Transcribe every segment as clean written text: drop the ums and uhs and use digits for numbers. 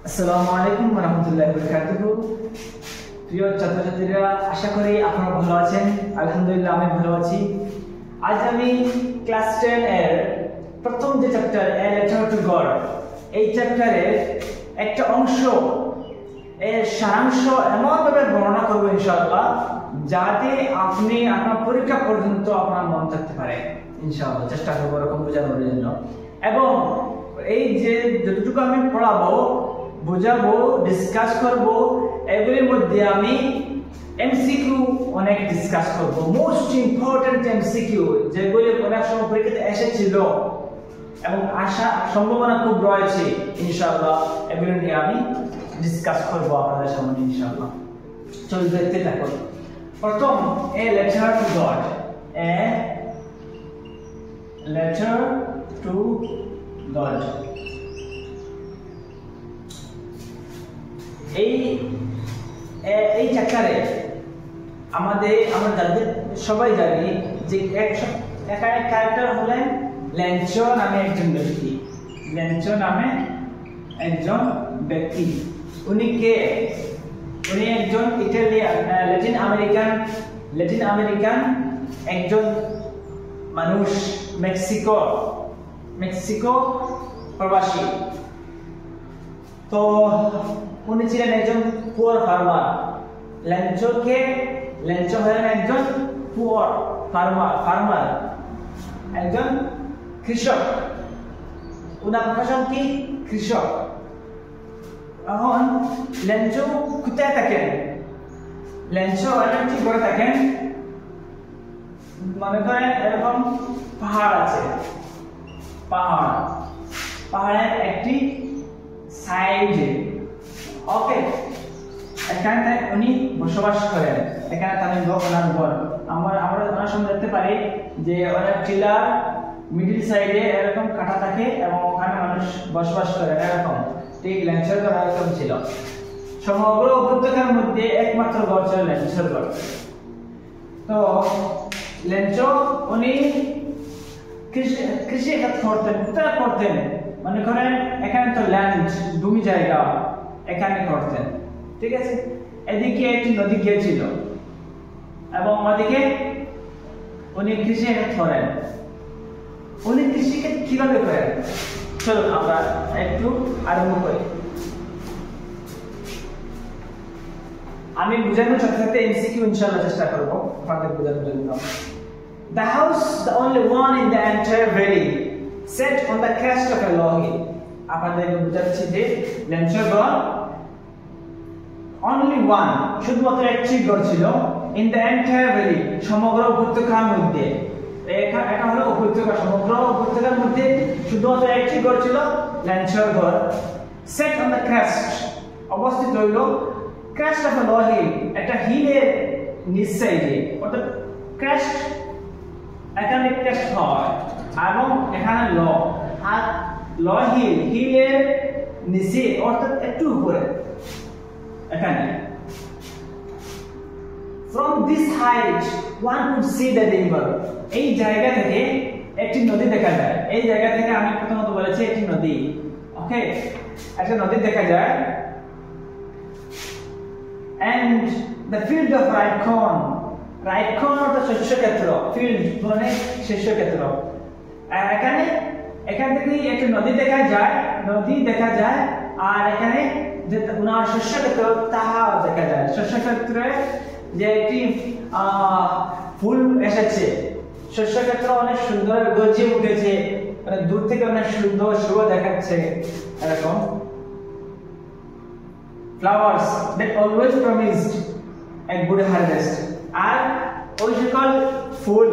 আসসালামু আলাইকুম ওয়া রাহমাতুল্লাহি ওয়া বারাকাতুহু। প্রিয় ছাত্রছাত্রীরা, আশা করি আপনারা ভালো আছেন। আলহামদুলিল্লাহ আমি ভালো আছি। আজ আমি ক্লাস 10 এর প্রথম যে chapter a letter to god, এই চ্যাপ্টারের একটা অংশ এর সারাংশ এমনভাবে বর্ণনা করব ইনশাআল্লাহ যাতে আপনি আপনার পরীক্ষা পর্যন্ত আপনার মনে থাকতে পারে। ইনশাআল্লাহ চেষ্টা করব এরকম বোঝানোর জন্য। এবং এই যে যতটুকু আমি পড়াবো, বোঝাবো, ডিসকাস করব, এগুলির মধ্যে আমি এমসিকিউ অনেক ডিসকাস করব। মোস্ট ইম্পর্টেন্ট এমসিকিউ যেগুলি অনেক সময় পরীক্ষাতে এসেছিল এবং আশা সম্ভাবনা খুব রয়েছে, ইনশাআল্লাহ এগুলো নিয়ে আমি ডিসকাস করব আপনাদের সামনে ইনশাআল্লাহ। চলুন দেখতে থাকুন। প্রথম, a letter to god. A letter to god. এই চ্যাপ্টারে আমরা সবাই জানি যে এখানে ক্যারেক্টার হলেন ল্যাঞ্চো নামে একজন ব্যক্তি। ল্যাঞ্চো নামে একজন ব্যক্তি। উনি কে? উনি একজন ইটালিয়ান, ল্যাটিন আমেরিকান একজন মানুষ, মেক্সিকো প্রবাসী। তো উনি ছিলেন একজন পুয়ার ফার্মার। ল্যাঞ্চো হলেন একজন পুয়ার ফার্মার, একজন কৃষক। উনার প্রফেশন কি? কৃষক। এখন ল্যাঞ্চো কোথায় থাকেন? ল্যাঞ্চো কি করে থাকেন? মনে করেন এরকম পাহাড় আছে, পাহাড়ের একটি সাইডে, ওকে, এখানে উনি বসবাস করেন। এখানে তাদের ওনার ঘর। আমরা ওনার সামনে দেখতে পারি যে অনেক টিলার মিডিল সাইডে এরকম কাটা থাকে এবং ওখানে মানুষ বসবাস করে এরকম। ঠিক ল্যাঞ্চোর ঘর এরকম ছিল। সমগ্র উপত্যকার মধ্যে একমাত্র ঘর ছিল ল্যাঞ্চোর ঘর। তো ল্যাঞ্চো উনি কৃষি কাজ করতেন। মনে করেন এখানে তো ল্যান্ড, ভূমি জায়গা, এখানে করতেন, ঠিক আছে। এদিকে একটি নদী গিয়েছিল এবং ওদিকে উনি কৃষি করেন। উনি কৃষিকে কিভাবে করেন? চলুন আমরা একটু আরম্ভ করি। আমি বুঝানোর সাথে সাথে এমসিকিউ ইনশাআল্লাহ চেষ্টা করব আপনাদের বোঝানোর জন্য। The house, the only one in the entire valley, set on the crest of a low hill. আপনাদের বুঝাচ্ছি যে ল্যাঞ্চোর ঘর only one, শুধুমাত্র একটি ঘর ছিল in the entire valley, সমগ্র উপত্যকার মধ্যে। এটা হলো উপত্যকা, সমগ্র উপত্যকার মধ্যে শুধুমাত্র একটি ঘর ছিল, ল্যাঞ্চোর ঘর। set on the crest, অবস্থিত হইল crest of a low hill, একটা হিলের নিচ সাইডে। অর্থাৎ crest, এখানে crest হয় এবং এখানে লো, আর লো হিলের নিচে অর্থাৎ একটু উপরে এখানে। From this height one could see the river. এই জায়গা থেকে একটি নদী দেখা যায়। এই জায়গা থেকে আমি প্রথমত বলেছি একটি নদী, ওকে, একটা নদী দেখা যায়। And the field of ripe corn অর্থাৎ শস্যক্ষেত্র, ফিল্ড মানে শস্যক্ষেত্র। এখান থেকে একটি নদী দেখা যায়, আর এখানে যে ওনার শস্যক্ষেত্র তাহা দেখা যায়। শস্যক্ষেত্রে যে একটি ফুল এসেছে, শস্যক্ষেত্র অনেক সুন্দর গজিয়ে উঠেছে, মানে দূর থেকে অনেক সুন্দর শুভ দেখাচ্ছে এরকম। Flowers that always promised a good harvest. আর ওই সকল ফুল,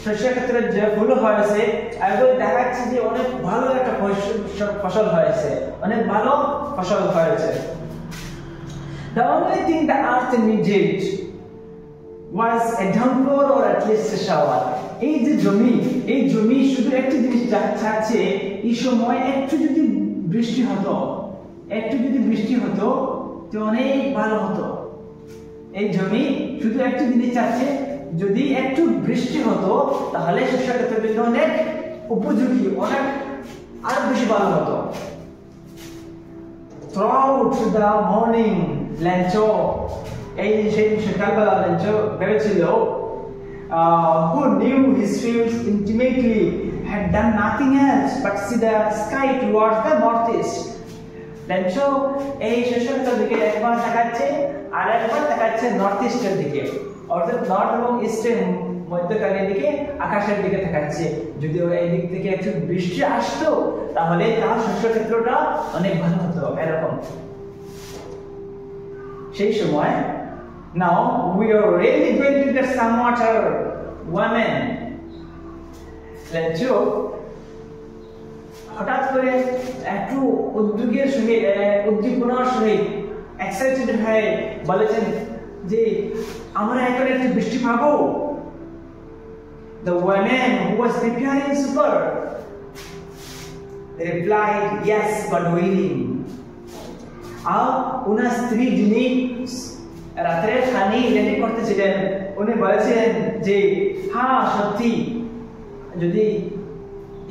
শস্যক্ষেত্রের যে ফুল হয়েছে, এগুলো দেখাচ্ছে যে অনেক ভালো একটা ফসল হয়েছে, অনেক ভালো ফসল হয়েছে। The only thing the earth needed was a downpour or at least a shower. এই জমি শুধু একটি জিনিস চাচ্ছে, এই সময় একটু যদি বৃষ্টি হতো তো অনেক ভালো হতো। এই জমি শুধু একটু জিনিস চাচ্ছে, যদি একটু বৃষ্টি হতো তাহলে শস্যক্ষেত্রের জন্য অনেক উপযোগী, অনেক আরো বেশি ভালো হতো। throughout the morning ল্যাঞ্চো এই সেই সকালবেলা ল্যাঞ্চো ভেবেছিল who knew his fields intimately had done nothing else but see the sky towards the northeast. ল্যাঞ্চো এই সকালবেলার দিকে একবার তাকাচ্ছে আর একবার তাকাচ্ছে নর্থ ইস্টের দিকে, অর্থাৎ নর্থ এবং ইস্টের মধ্যখানের দিকে আকাশের দিকে তাকাচ্ছে। যদি এই দিক থেকে একটু বৃষ্টি আসতো তাহলে তার শস্য ক্ষেত্রটা অনেক ভালো হতো। এরকম সেই সময় now we are really going to get some water women ল্যাঞ্চো হঠাৎ করে একটু উদ্দীপনার সহিত এক্সাইটেড হয়ে বলেছেন যে আমরা এখন একটু বৃষ্টি পাবো। The woman who was preparing supper replied yes but waiting. उन्हें स्त्री जिनी रात्रे खानी रेडी করতেছিলেন উনি বলেছিলেন যে হ্যাঁ সত্যি যদি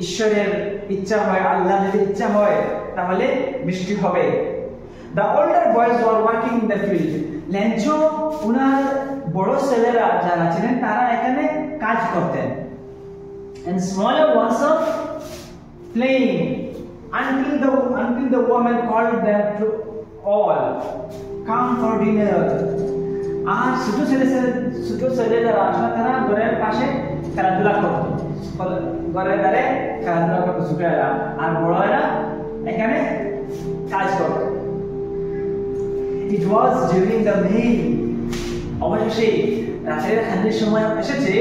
ঈশ্বরের ইচ্ছা হয়, আল্লাহ যদি ইচ্ছা হয় তাহলে বৃষ্টি হবে। The older boys were working in the field. ল্যাঞ্চো উনার বড় ছেলেরা যারা ছিলেন তারা এখানে কাজ করতেন। And smaller ones are playing until the woman called them to all come for dinner. আর ছোট ছেলেরা আসলে তারা ঘরের পাশে খেলাধুলা করত, ঘরের ধারে খেলাধুলা করতো ছোটরা, আর বড়রা এখানে কাজ করত। It was during the meal. অবশেষে রাতের খাদ্যের সময় এসেছে।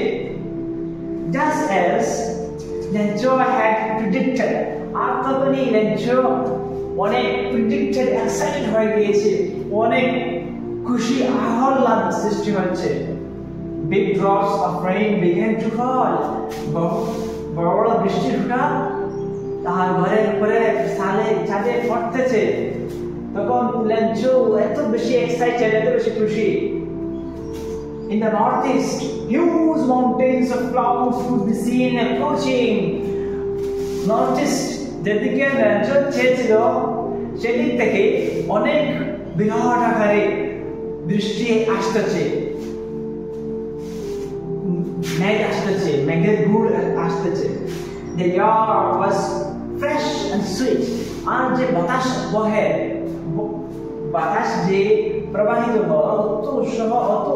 Just as ল্যাঞ্চো had predicted. আর তখনই ল্যাঞ্চো অনেক predicted excited হয়ে গিয়েছে, অনেক খুশি আহ্লাদ সৃষ্টি হচ্ছে। Big drops of rain began to fall. বড় বড় বৃষ্টির ফোঁটা তার ঘরের উপরে ছাদে পড়তেছে। তখন ল্যাঞ্চো এত বেশি এক্সাইটেড, এত বেশি খুশি। In the northeast, huge mountains of clouds could be seen approaching. Northeast যেদিকে ল্যাঞ্চো চেয়েছিল সেদিক থেকে অনেক বিরাট আকারে বৃষ্টি আসতেছে, মেঘ আসতেছে, মেঘের গুড় আসতেছে। The air was fresh and sweet. আর যে বাতাস বহে, বাতাস যে প্রবাহিত হয় অত উৎসাহ, অত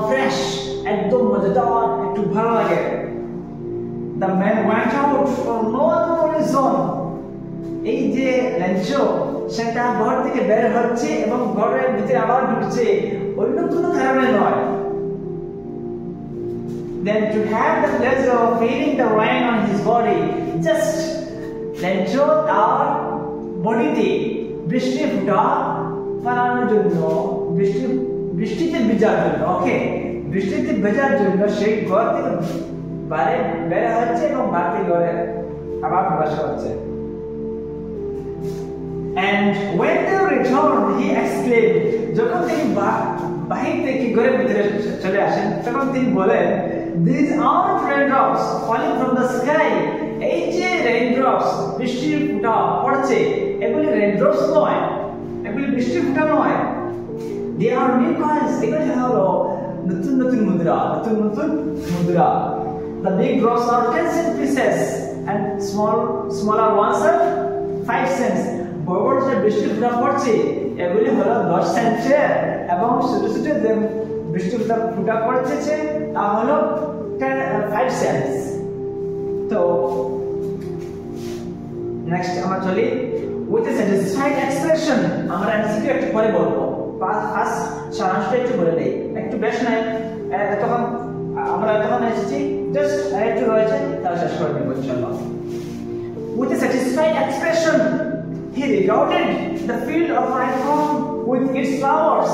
ফ্রেশ, একদম মজাদার, একটু ভালো লাগে। The man went out for no other reason. এই যে ল্যাঞ্চো সেটা ঘর থেকে বের হচ্ছে এবং ঘরের ভিতরে আবার ঢুকছে, অন্য কোনো কারণে নয়। Then to have the pleasure of feeling the rain on his body, just ল্যাঞ্চো তার বডিতে বৃষ্টির ফোঁটা পালানোর জন্য, বৃষ্টিতে ভেজার জন্য, ওকে, বৃষ্টিতে ভেজার জন্য সেই ঘর থেকে বাইরে বের হচ্ছে এবং বাড়তি ঘরে আবার প্রবেশ করছে। And when they returned, he exclaimed, যখন তিনি বাহির থেকে ঘরের ভিতরে চলে আসেন তখন তিনি বলেন, these aren't raindrops falling from the sky. এই যে raindrops বৃষ্টির ফোঁটা পড়ছে এগুলি raindrops নয়, এগুলি বৃষ্টির ফোঁটা নয়। They are new coins. এগুলি হলো নতুন নতুন মুদ্রা। The big drops are 10 cent pieces and smaller ones are 5 cents. বড় বড় যে বৃষ্টির ফোঁটা পড়ছে এগুলি হলো 10 সেন্টের এবং ছোট ছোট যে বৃষ্টির ফোঁটা পড়ছে তা হলো 5 cents। তো নেক্সট আমরা চলি with a satisfied expression। আমরা এমসিকিউ একটু পরে বলবো, ফার্স্ট সারাংশটা একটু বলে দেই, একটু বেশ নয়, তখন আমরা তখন এসেছি জাস্ট একটু রয়েছে তার শেষ করে দেবো ইনশাআল্লাহ। With a satisfied expression he regarded the field of ripe corn with its flowers.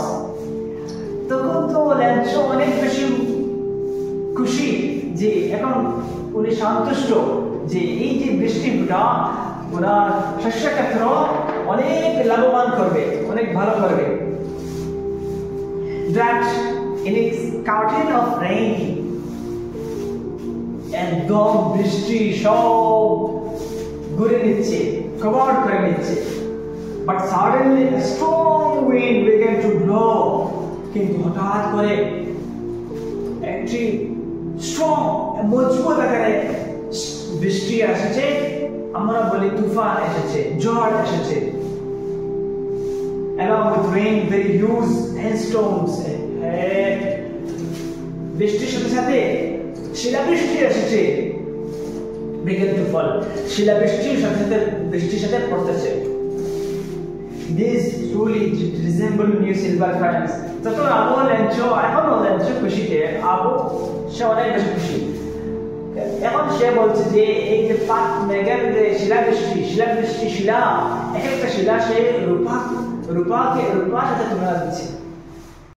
তখন তো ল্যাঞ্চো অনেক বেশি খুশি যে এখন উনি সন্তুষ্ট যে এই যে বৃষ্টিটা ওনার শস্য ক্ষেত্র অনেক লাভবান করবে, অনেক ভালো করবে। That in its curtain of rain, একদম বৃষ্টি সব ঘুরে নিচ্ছে, কভার করে নিচ্ছে। but suddenly a strong wind began to blow. কিন্তু হঠাৎ করে একটি স্ট্রং মজবুত আকারে বৃষ্টি এসেছে, আমরা বলি তুফান এসেছে, ঝড় এসেছে। Along with rain, very huge hailstones. বৃষ্টির সাথে সাথে শিলাবৃষ্টি এসেছে, began to fall. শিলাবৃষ্টির সাথে সাথে বৃষ্টির সাথে পড়তেছে। This truly resemble new silver coins. তখন আবু লেঞ্চো এখনো লেঞ্চো খুশিতে আবু সে অনেক বেশি খুশি। এখন সে বলছে যে এই যে পাক মেঘের যে শিলা এক একটা শিলা সে রূপার সাথে তুলনা দিচ্ছে।